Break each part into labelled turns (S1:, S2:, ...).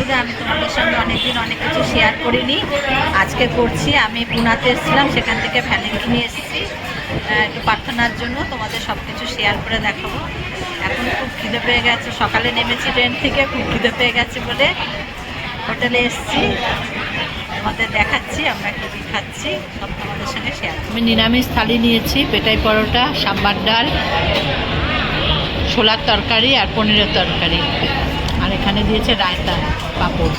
S1: জুড়ে আমি তোমাদের সঙ্গে অনেকদিন অনেক কিছু শেয়ার করিনি, আজকে করছি। আমি পুনাতে এসেছিলাম, সেখান থেকে ভ্যালেন্কি নিয়ে এসেছি একটু প্রার্থনার জন্য। তোমাদের সব কিছু শেয়ার করে দেখাবো। এখন খুব খিদে পেয়ে গেছে, সকালে নেমেছি ট্রেন থেকে, খুব খিদে পেয়ে গেছে বলে হোটেলে এসেছি। তোমাদের দেখাচ্ছি আমরা কী কী খাচ্ছি, সব তোমাদের সঙ্গে শেয়ার। আমি নিরামিষ থালি নিয়েছি, পেটাই পরোটা, সাম্বার ডাল, ছোলার তরকারি আর পনিরের তরকারি, আর এখানে দিয়েছে রায়তা, পাঁপড়।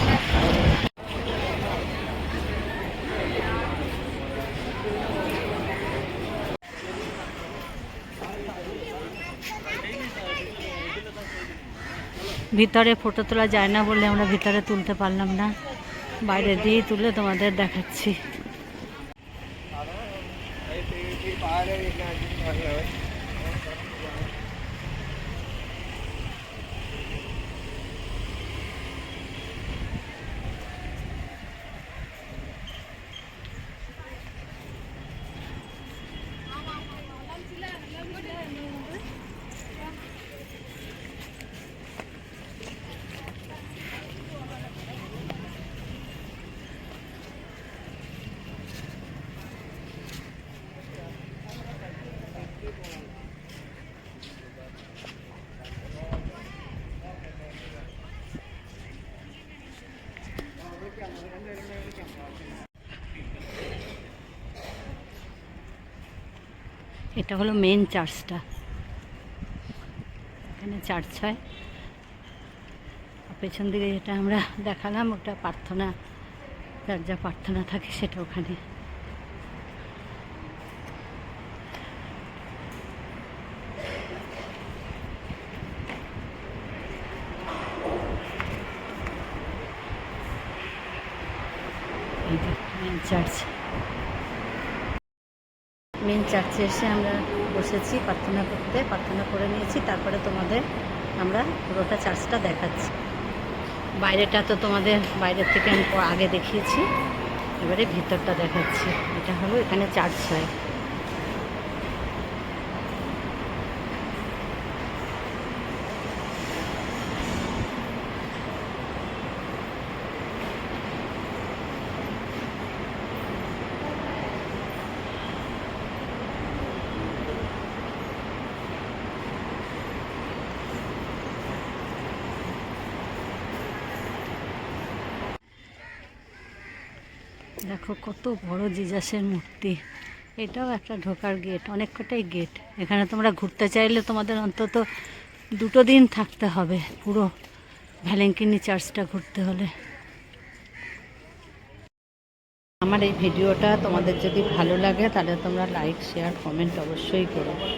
S1: ভিতরে ফটো তোলা যায় না বলে আমরা ভিতরে তুলতে পারলাম না, বাইরে দিয়ে তুলে তোমাদের দেখাচ্ছি। এটা হলো মেন চার্চটা, এখানে চার্চ হয়। পেছন দিকে যেটা আমরা দেখালাম ওটা প্রার্থনা, যার যা প্রার্থনা থাকে সেটা ওখানে। মেন চার্চ, মেন চার্চে এসে আমরা বসেছি প্রার্থনা করতে, প্রার্থনা করে নিয়েছি। তারপরে তোমাদের আমরা পুরোটা চার্চটা দেখাচ্ছি। বাইরেটা তো তোমাদের বাইরের থেকে আমি আগে দেখিয়েছি, এবারে ভিতরটা দেখাচ্ছি। এটা হলো এখানে চার্চ হয়। দেখো কত বড় জিজাসের মূর্তি। এটাও একটা ঢোকার গেট, অনেক কটাই গেট। এখানে তোমরা ঘুরতে চাইলে তোমাদের অন্তত 2 দিন থাকতে হবে পুরো ভ্যালেঙ্কিনি চার্চটা ঘুরতে হলে। আমার এই ভিডিওটা তোমাদের যদি ভালো লাগে তাহলে তোমরা লাইক, শেয়ার, কমেন্ট অবশ্যই করো।